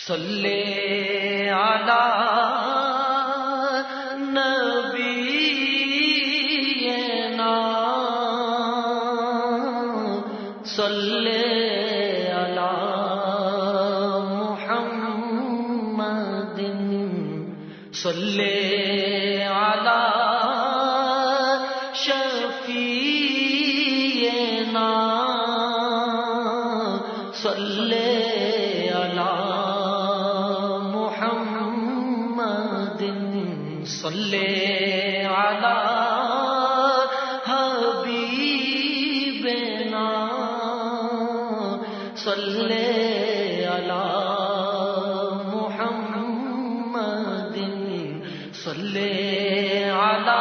صلی علی نبینا صلی علی محمد صلی علی شفیعنا صلی صلی علی حبیبنا صلی علی محمد صلی علی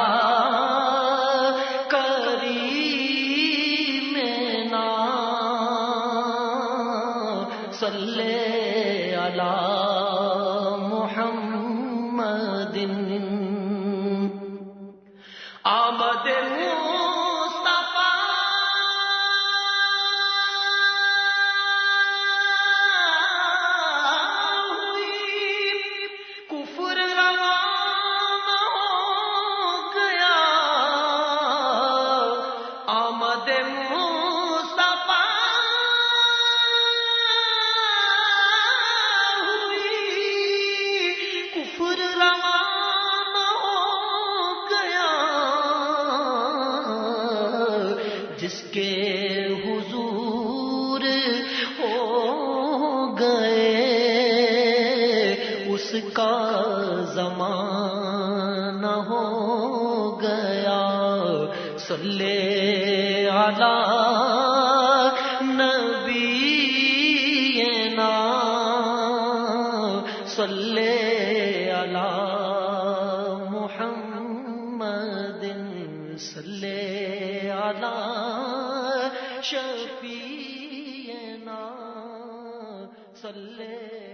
کریمنا صلی علی محمد آمد مصطفیٰ ہوئی کفر روانہ ہو گیا آمد مصطفیٰ ہوئی کفر روانہ جس کے حضور ہو گئے اس کا زمانہ ہو گیا صلی علی نبینا صلی علی محمد صلی علی شفیعنا صلی